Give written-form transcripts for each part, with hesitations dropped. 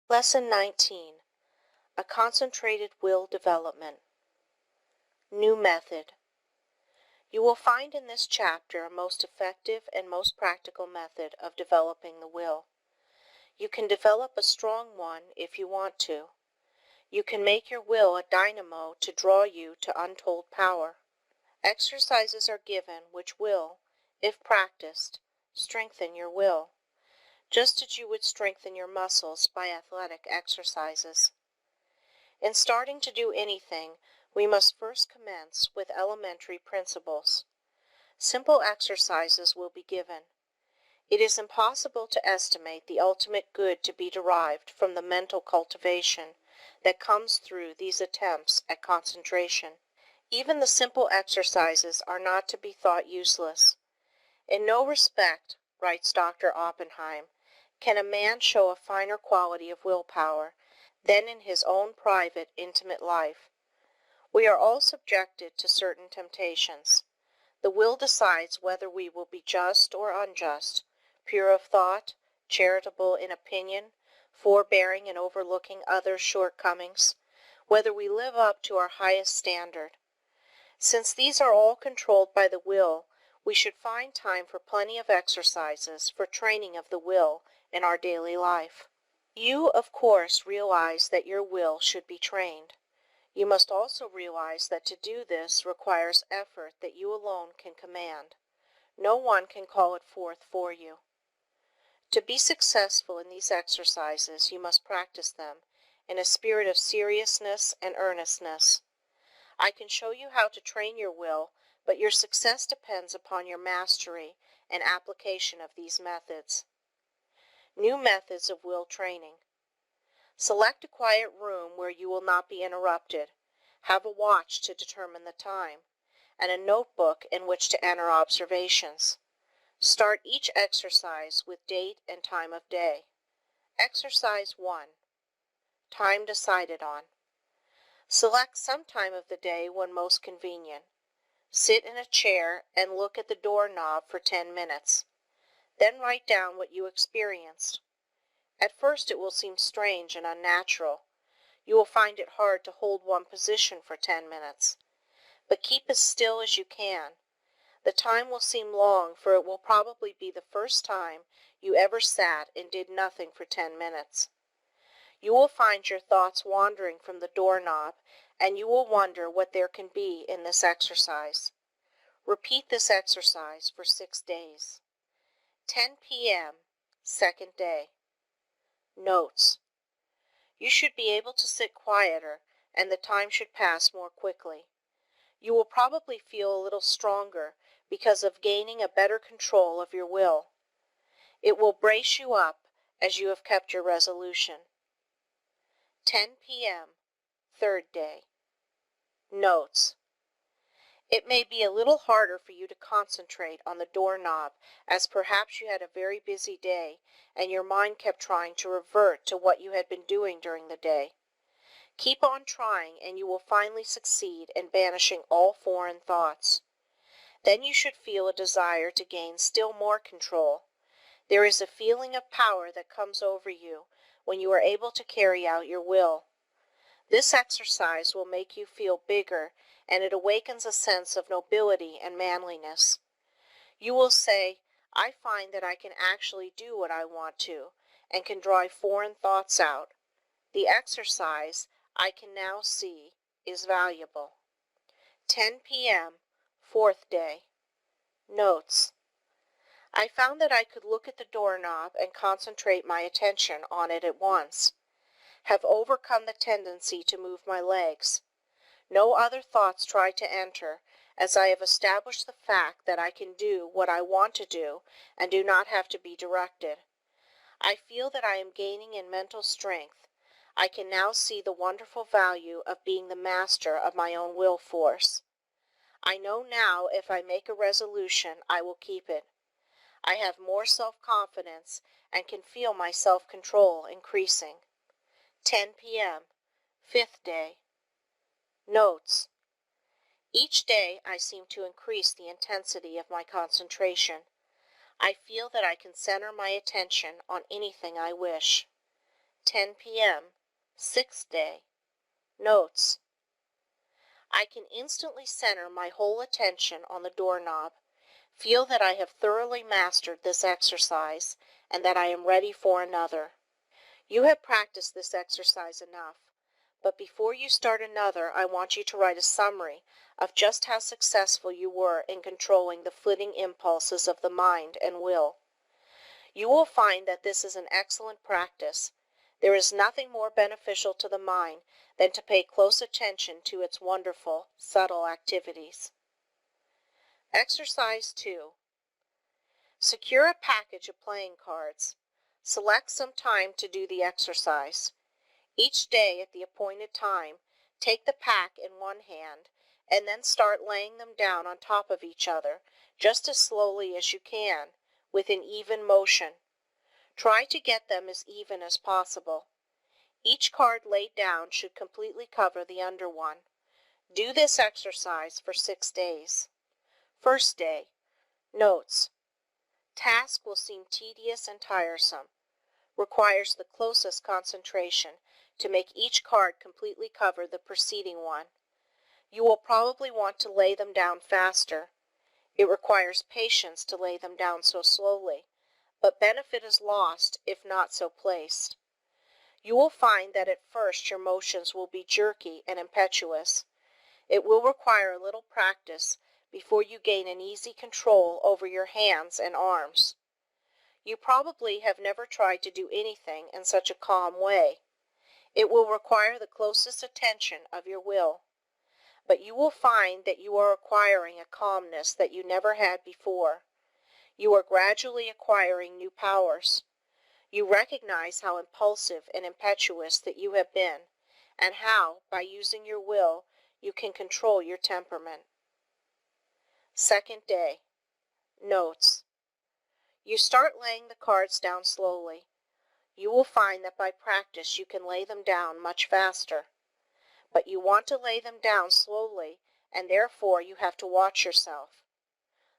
Lesson 19. A Concentrated Will Development. New Method. You will find in this chapter a most effective and most practical method of developing the will. You can develop a strong one if you want to. You can make your will a dynamo to draw you to untold power. Exercises are given which will, if practiced, strengthen your will, just as you would strengthen your muscles by athletic exercises. In starting to do anything, we must first commence with elementary principles. Simple exercises will be given. It is impossible to estimate the ultimate good to be derived from the mental cultivation that comes through these attempts at concentration. Even the simple exercises are not to be thought useless. In no respect, writes Dr. Oppenheim, can a man show a finer quality of willpower than in his own private, intimate life. We are all subjected to certain temptations. The will decides whether we will be just or unjust, pure of thought, charitable in opinion, forbearing in overlooking others' shortcomings, whether we live up to our highest standard. Since these are all controlled by the will, we should find time for plenty of exercises for training of the will in our daily life. You, of course, realize that your will should be trained. You must also realize that to do this requires effort that you alone can command. No one can call it forth for you. To be successful in these exercises, you must practice them in a spirit of seriousness and earnestness. I can show you how to train your will, but your success depends upon your mastery and application of these methods. New methods of will training. Select a quiet room where you will not be interrupted. Have a watch to determine the time, and a notebook in which to enter observations. Start each exercise with date and time of day. Exercise 1. Time decided on. Select some time of the day when most convenient. Sit in a chair and look at the doorknob for 10 minutes. Then write down what you experienced. At first it will seem strange and unnatural. You will find it hard to hold one position for 10 minutes. But keep as still as you can. The time will seem long, for it will probably be the first time you ever sat and did nothing for 10 minutes. You will find your thoughts wandering from the doorknob, and you will wonder what there can be in this exercise. Repeat this exercise for 6 days. 10 p.m., second day. Notes. You should be able to sit quieter, and the time should pass more quickly. You will probably feel a little stronger because of gaining a better control of your will. It will brace you up as you have kept your resolution. 10 p.m., third day. Notes. It may be a little harder for you to concentrate on the doorknob, as perhaps you had a very busy day and your mind kept trying to revert to what you had been doing during the day. Keep on trying, and you will finally succeed in banishing all foreign thoughts. Then you should feel a desire to gain still more control. There is a feeling of power that comes over you when you are able to carry out your will. This exercise will make you feel bigger, and it awakens a sense of nobility and manliness. You will say, I find that I can actually do what I want to, and can drive foreign thoughts out. The exercise, I can now see, is valuable. 10 p.m., fourth day. Notes. I found that I could look at the doorknob and concentrate my attention on it at once. Have overcome the tendency to move my legs. No other thoughts try to enter, as I have established the fact that I can do what I want to do and do not have to be directed. I feel that I am gaining in mental strength. I can now see the wonderful value of being the master of my own will force. I know now if I make a resolution, I will keep it. I have more self-confidence and can feel my self-control increasing. 10 p.m., fifth day. Notes. Each day I seem to increase the intensity of my concentration. I feel that I can center my attention on anything I wish. 10 p.m., 6th day. Notes: I can instantly center my whole attention on the doorknob, feel that I have thoroughly mastered this exercise, and that I am ready for another. You have practiced this exercise enough, but before you start another, I want you to write a summary of just how successful you were in controlling the flitting impulses of the mind and will. You will find that this is an excellent practice. There is nothing more beneficial to the mind than to pay close attention to its wonderful, subtle activities. Exercise 2. Secure a package of playing cards. Select some time to do the exercise. Each day at the appointed time, take the pack in one hand and then start laying them down on top of each other, just as slowly as you can, with an even motion. Try to get them as even as possible. Each card laid down should completely cover the under one. Do this exercise for 6 days. First day. Notes: task will seem tedious and tiresome. Requires the closest concentration to make each card completely cover the preceding one. You will probably want to lay them down faster. It requires patience to lay them down so slowly, but benefit is lost if not so placed. You will find that at first your motions will be jerky and impetuous. It will require a little practice before you gain an easy control over your hands and arms. You probably have never tried to do anything in such a calm way. It will require the closest attention of your will. But you will find that you are acquiring a calmness that you never had before. You are gradually acquiring new powers. You recognize how impulsive and impetuous that you have been, and how, by using your will, you can control your temperament. Second day. Notes: you start laying the cards down slowly. You will find that by practice you can lay them down much faster. But you want to lay them down slowly, and therefore you have to watch yourself.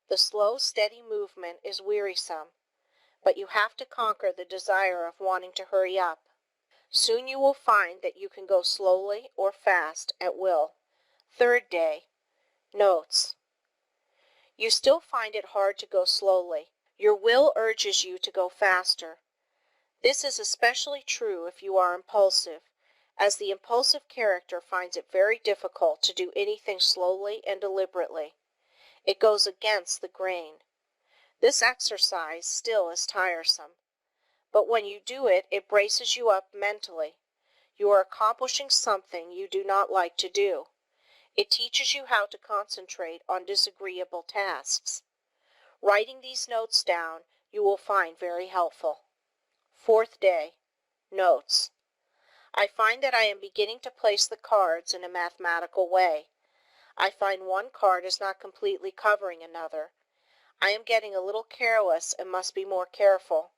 The slow, steady movement is wearisome, but you have to conquer the desire of wanting to hurry up. Soon you will find that you can go slowly or fast at will. Third day. Notes: you still find it hard to go slowly. Your will urges you to go faster. This is especially true if you are impulsive, as the impulsive character finds it very difficult to do anything slowly and deliberately. It goes against the grain. This exercise still is tiresome, but when you do it, it braces you up mentally. You are accomplishing something you do not like to do. It teaches you how to concentrate on disagreeable tasks. Writing these notes down you will find very helpful. Fourth day. Notes: I find that I am beginning to place the cards in a mathematical way. I find one card is not completely covering another. I am getting a little careless and must be more careful.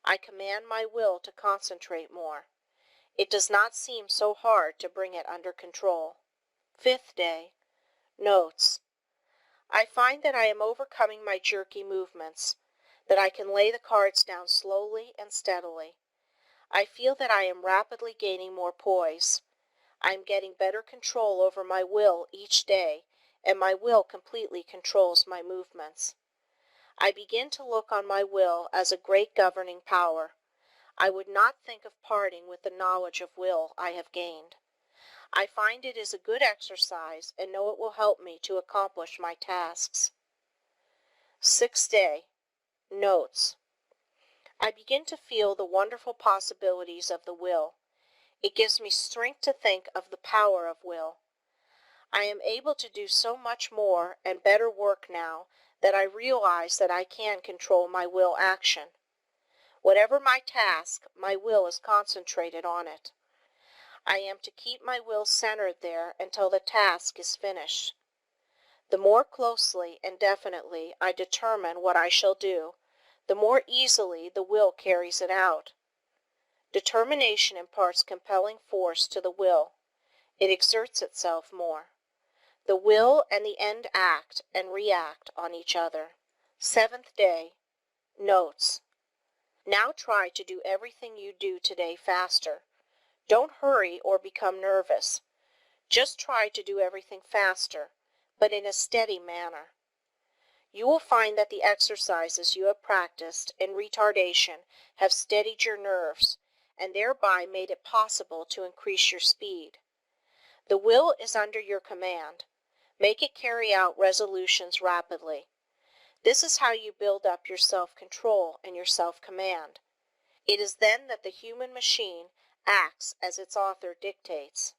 I command my will to concentrate more. It does not seem so hard to bring it under control. Fifth day. Notes: I find that I am overcoming my jerky movements, that I can lay the cards down slowly and steadily. I feel that I am rapidly gaining more poise. I am getting better control over my will each day, and my will completely controls my movements. I begin to look on my will as a great governing power. I would not think of parting with the knowledge of will I have gained. I find it is a good exercise and know it will help me to accomplish my tasks. Sixth day. Notes: I begin to feel the wonderful possibilities of the will. It gives me strength to think of the power of will. I am able to do so much more and better work now that I realize that I can control my will action. Whatever my task, my will is concentrated on it. I am to keep my will centered there until the task is finished. The more closely and definitely I determine what I shall do, the more easily the will carries it out. Determination imparts compelling force to the will. It exerts itself more. The will and the end act and react on each other. Seventh day. Notes: Now try to do everything you do today faster. Don't hurry or become nervous. Just try to do everything faster, but in a steady manner. You will find that the exercises you have practiced in retardation have steadied your nerves, and thereby made it possible to increase your speed. The will is under your command. Make it carry out resolutions rapidly. This is how you build up your self-control and your self-command. It is then that the human machine acts as its author dictates.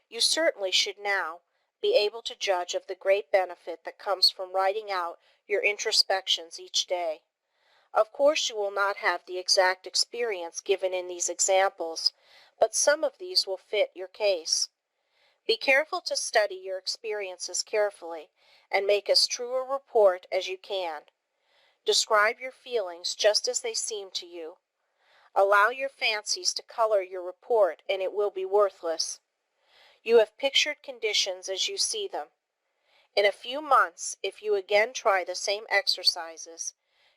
You certainly should now be able to judge of the great benefit that comes from writing out your introspections each day. Of course you will not have the exact experience given in these examples, but some of these will fit your case. Be careful to study your experiences carefully and make as true a report as you can. Describe your feelings just as they seem to you. Allow your fancies to color your report and it will be worthless. You have pictured conditions as you see them. In a few months, if you again try the same exercises,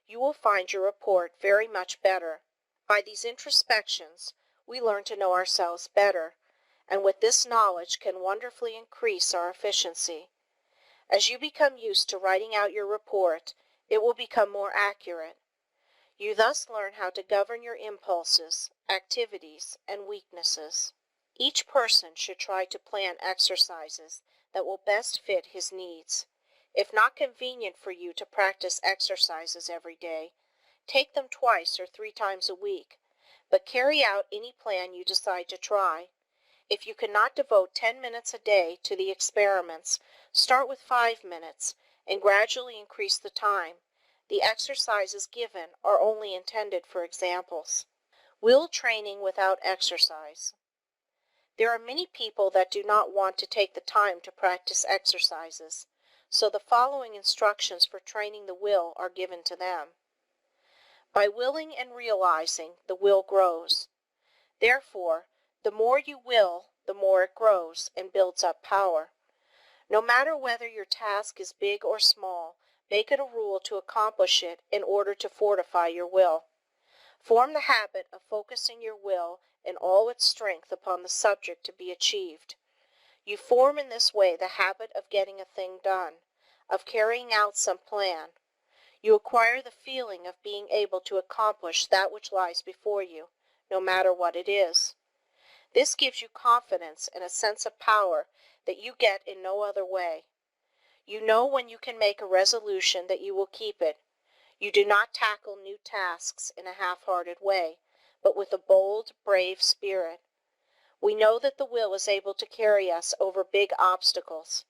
you will find your report very much better. By these introspections, we learn to know ourselves better, and with this knowledge can wonderfully increase our efficiency. As you become used to writing out your report, it will become more accurate. You thus learn how to govern your impulses, activities, and weaknesses. Each person should try to plan exercises that will best fit his needs. If not convenient for you to practice exercises every day, take them twice or 3 times a week, but carry out any plan you decide to try. If you cannot devote 10 minutes a day to the experiments, start with 5 minutes and gradually increase the time. The exercises given are only intended for examples. Will training without exercise. There are many people that do not want to take the time to practice exercises, so the following instructions for training the will are given to them. By willing and realizing, the will grows. Therefore, the more you will, the more it grows and builds up power. No matter whether your task is big or small, make it a rule to accomplish it in order to fortify your will. Form the habit of focusing your will in all its strength upon the subject to be achieved. You form in this way the habit of getting a thing done, of carrying out some plan. You acquire the feeling of being able to accomplish that which lies before you, no matter what it is. This gives you confidence and a sense of power that you get in no other way. You know when you can make a resolution that you will keep it. You do not tackle new tasks in a half-hearted way, but with a bold, brave spirit. We know that the will is able to carry us over big obstacles.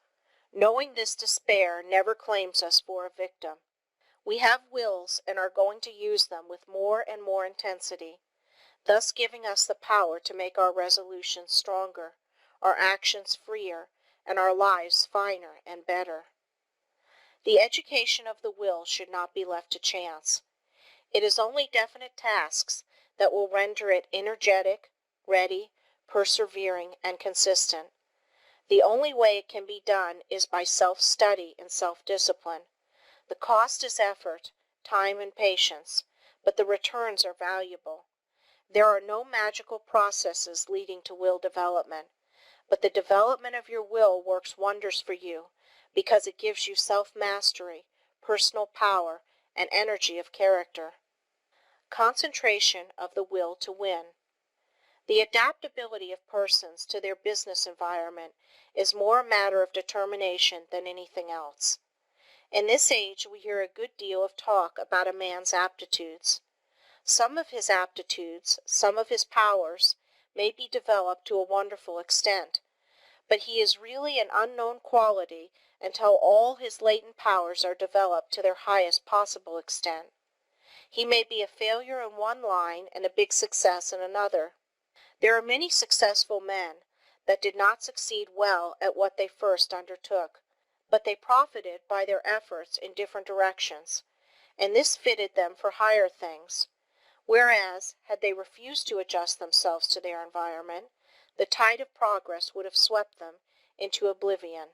Knowing this, despair never claims us for a victim. We have wills and are going to use them with more and more intensity, thus giving us the power to make our resolutions stronger, our actions freer, and our lives finer and better. The education of the will should not be left to chance. It is only definite tasks that will render it energetic, ready, persevering, and consistent. The only way it can be done is by self-study and self-discipline. The cost is effort, time, and patience, but the returns are valuable. There are no magical processes leading to will development, but the development of your will works wonders for you because it gives you self-mastery, personal power, and energy of character. Concentration of the will to win. The adaptability of persons to their business environment is more a matter of determination than anything else. In this age, we hear a good deal of talk about a man's aptitudes. Some of his aptitudes, some of his powers, may be developed to a wonderful extent, but he is really an unknown quality until all his latent powers are developed to their highest possible extent. He may be a failure in one line and a big success in another. There are many successful men that did not succeed well at what they first undertook, but they profited by their efforts in different directions, and this fitted them for higher things, whereas, had they refused to adjust themselves to their environment, the tide of progress would have swept them into oblivion.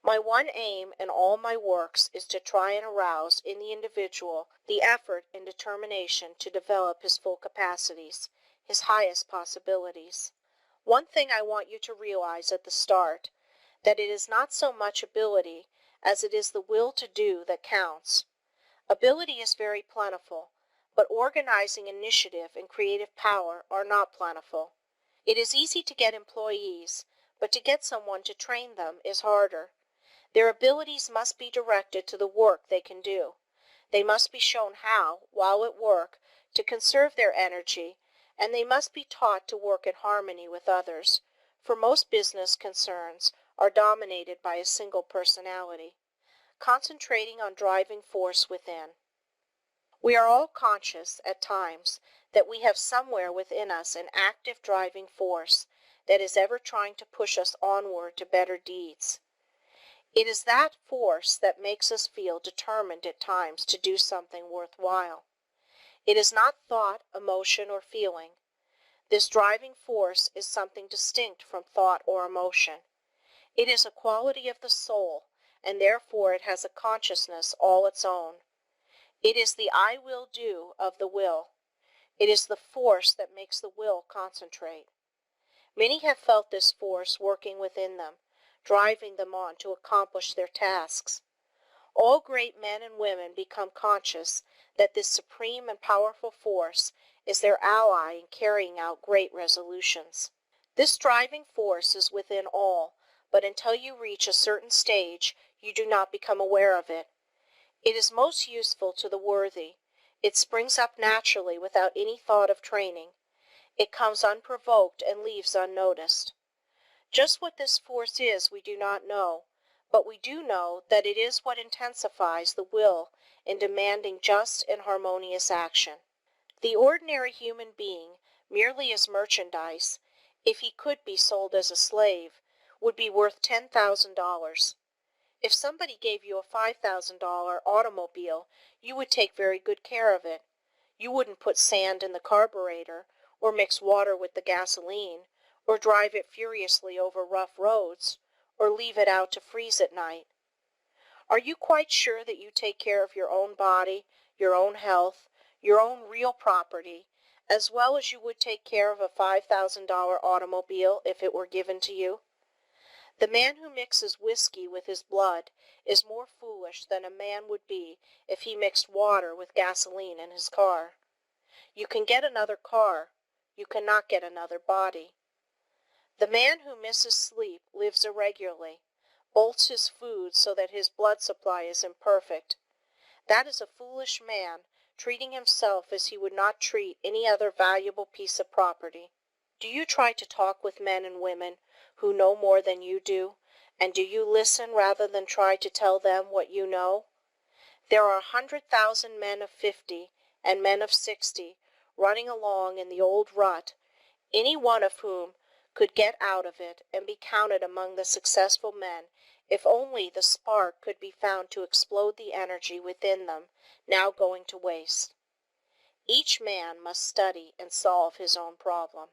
My one aim in all my works is to try and arouse in the individual the effort and determination to develop his full capacities, his highest possibilities. One thing I want you to realize at the start, that it is not so much ability as it is the will to do that counts. Ability is very plentiful, but organizing initiative and creative power are not plentiful. It is easy to get employees, but to get someone to train them is harder. Their abilities must be directed to the work they can do. They must be shown how, while at work, to conserve their energy, and they must be taught to work in harmony with others, for most business concerns are dominated by a single personality. Concentrating on driving force within. We are all conscious, at times, that we have somewhere within us an active driving force that is ever trying to push us onward to better deeds. It is that force that makes us feel determined at times to do something worthwhile. It is not thought, emotion, or feeling. This driving force is something distinct from thought or emotion. It is a quality of the soul, and therefore it has a consciousness all its own. It is the I will do of the will. It is the force that makes the will concentrate. Many have felt this force working within them, driving them on to accomplish their tasks. All great men and women become conscious that this supreme and powerful force is their ally in carrying out great resolutions. This driving force is within all, but until you reach a certain stage, you do not become aware of it. It is most useful to the worthy. It springs up naturally without any thought of training. It comes unprovoked and leaves unnoticed. Just what this force is we do not know, but we do know that it is what intensifies the will in demanding just and harmonious action. The ordinary human being, merely as merchandise, if he could be sold as a slave, would be worth $10,000. If somebody gave you a $5,000 automobile, you would take very good care of it. You wouldn't put sand in the carburetor, or mix water with the gasoline, or drive it furiously over rough roads, or leave it out to freeze at night. Are you quite sure that you take care of your own body, your own health, your own real property, as well as you would take care of a $5,000 automobile if it were given to you? The man who mixes whiskey with his blood is more foolish than a man would be if he mixed water with gasoline in his car. You can get another car. You cannot get another body. The man who misses sleep lives irregularly, bolts his food so that his blood supply is imperfect. That is a foolish man, treating himself as he would not treat any other valuable piece of property. Do you try to talk with men and women who know more than you do, and do you listen rather than try to tell them what you know? There are 100,000 men of 50 and men of 60 running along in the old rut, any one of whom could get out of it and be counted among the successful men if only the spark could be found to explode the energy within them now going to waste. Each man must study and solve his own problem.